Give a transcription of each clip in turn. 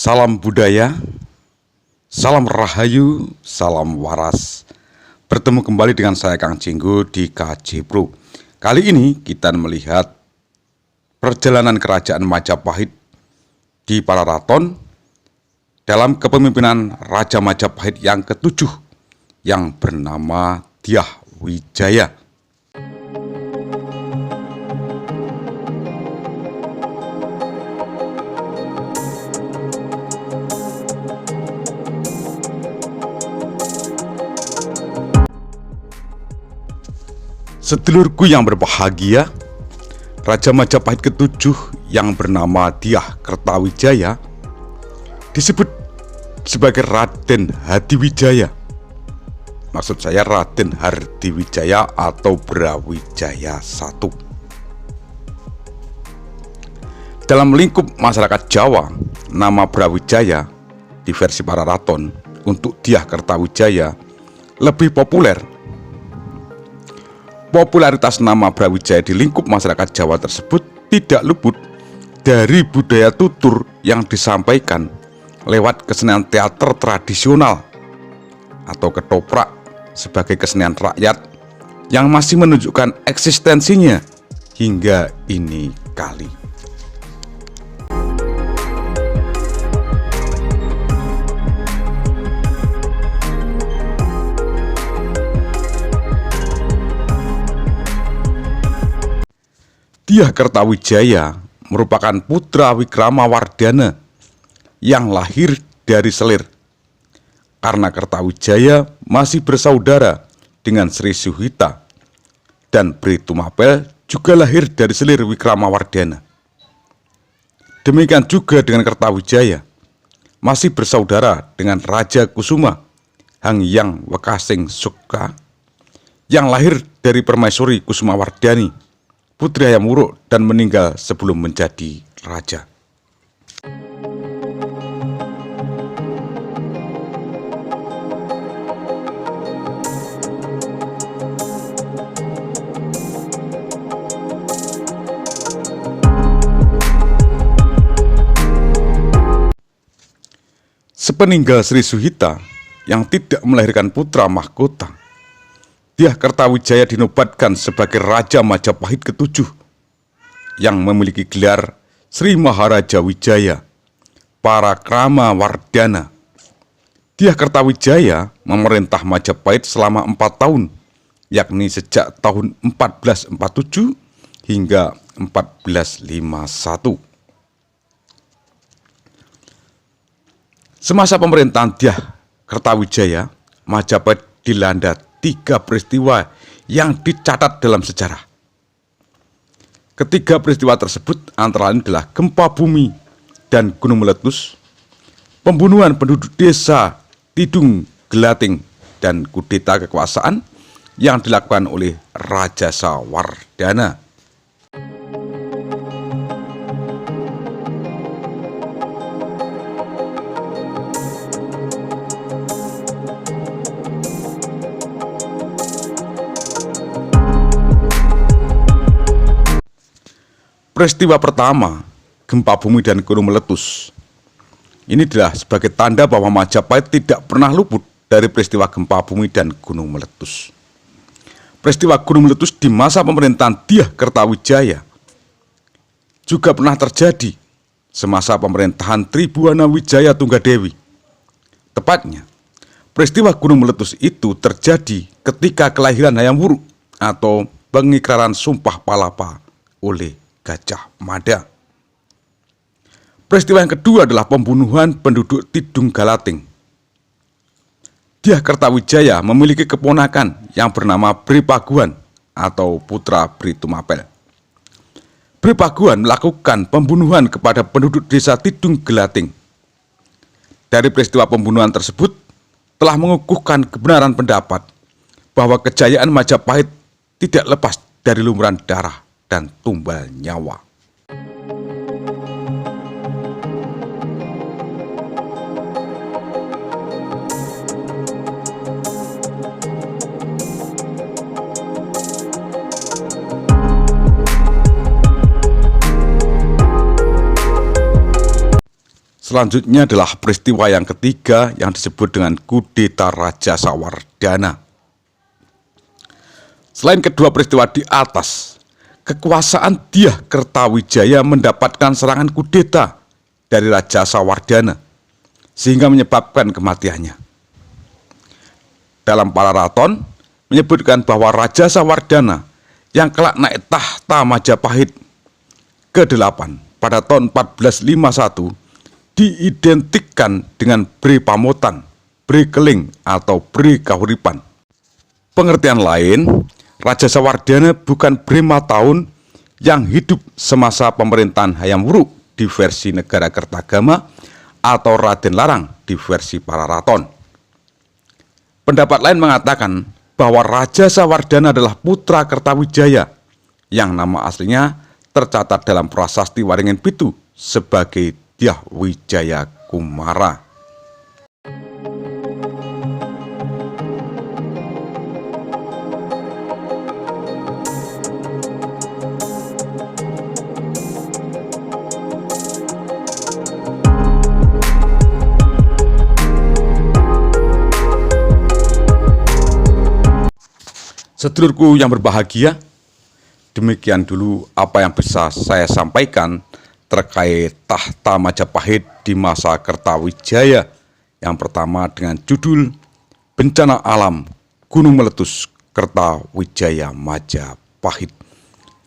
Salam budaya, salam rahayu, salam waras. Bertemu kembali dengan saya Kang Jenggo di KJ Pro. Kali ini kita melihat perjalanan kerajaan Majapahit di Pararaton dalam kepemimpinan Raja Majapahit yang ketujuh yang bernama Dyah Wijaya. Sedulurku yang berbahagia, Raja Majapahit ketujuh yang bernama Dyah Kertawijaya disebut sebagai Raden Hadiwijaya. Maksud saya Raden Hardiwijaya atau Brawijaya I. Dalam lingkup masyarakat Jawa, nama Brawijaya di versi Pararaton untuk Dyah Kertawijaya lebih populer. Popularitas nama Brawijaya di lingkup masyarakat Jawa tersebut tidak luput dari budaya tutur yang disampaikan lewat kesenian teater tradisional atau ketoprak sebagai kesenian rakyat yang masih menunjukkan eksistensinya hingga ini kali. Dyah Kertawijaya merupakan putra Wikramawardhana yang lahir dari selir. Karena Kertawijaya masih bersaudara dengan Sri Suhita, dan Bri Tumapel juga lahir dari selir Wikramawardhana. Demikian juga dengan Kertawijaya, masih bersaudara dengan Raja Kusuma, Hangyang Wekasing Sukha, yang lahir dari Permaisuri Kusumawardhani, Putri Hayam Wuruk, dan meninggal sebelum menjadi raja. Sepeninggal Sri Suhita yang tidak melahirkan putra mahkota, Dyah Kertawijaya dinobatkan sebagai Raja Majapahit ketujuh yang memiliki gelar Sri Maharaja Wijaya Parakrama Wardhana. Dyah Kertawijaya memerintah Majapahit selama 4 tahun, yakni sejak tahun 1447 hingga 1451. Semasa pemerintahan Dyah Kertawijaya, Majapahit dilanda 3 peristiwa yang dicatat dalam sejarah. Ketiga peristiwa tersebut antara lain adalah gempa bumi dan gunung meletus, pembunuhan penduduk desa Tidung Gelating, dan kudeta kekuasaan yang dilakukan oleh Raja Sawardhana. Peristiwa pertama, gempa bumi dan gunung meletus. Ini adalah sebagai tanda bahwa Majapahit tidak pernah luput dari peristiwa gempa bumi dan gunung meletus. Peristiwa gunung meletus di masa pemerintahan Dyah Kertawijaya juga pernah terjadi semasa pemerintahan Tribhuwana Wijaya Tunggadewi. Tepatnya, peristiwa gunung meletus itu terjadi ketika kelahiran Hayam Wuruk atau pengikraran Sumpah Palapa oleh Gajah Mada. Peristiwa yang kedua adalah pembunuhan penduduk Tidung Galating. Dyah Kertawijaya memiliki keponakan yang bernama Bri Paguhan atau putra Bri Tumapel. Bri Paguhan melakukan pembunuhan kepada penduduk desa Tidung Gelating. Dari peristiwa pembunuhan tersebut telah mengukuhkan kebenaran pendapat bahwa kejayaan Majapahit tidak lepas dari lumuran darah dan tumbal nyawa. Selanjutnya adalah peristiwa yang ketiga yang disebut dengan kudeta Raja Sawardhana. Selain kedua peristiwa di atas, kekuasaan Dyah Kertawijaya mendapatkan serangan kudeta dari Raja Sawardhana sehingga menyebabkan kematiannya. Dalam Pararaton menyebutkan bahwa Raja Sawardhana yang kelak naik tahta Majapahit ke-8 pada tahun 1451 diidentikan dengan Bhre Pamotan, Bhre Keling atau Bhre Kahuripan. Pengertian lain, Raja Sawardhana bukan Bhre Mataun yang hidup semasa pemerintahan Hayam Wuruk di versi Negara Kertagama atau Raden Larang di versi Pararaton. Pendapat lain mengatakan bahwa Raja Sawardhana adalah putra Kertawijaya yang nama aslinya tercatat dalam Prasasti Waringin Pitu sebagai Dyah Wijaya Kumara. Sedulurku yang berbahagia, demikian dulu apa yang bisa saya sampaikan terkait tahta Majapahit di masa Kertawijaya. Yang pertama dengan judul Bencana Alam Gunung Meletus Kertawijaya Majapahit.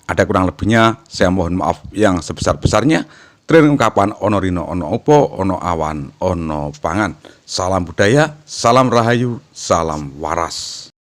Ada kurang lebihnya, saya mohon maaf yang sebesar-besarnya. Terima ungkapan ono rino ono opo ono awan ono pangan. Salam budaya, salam rahayu, salam waras.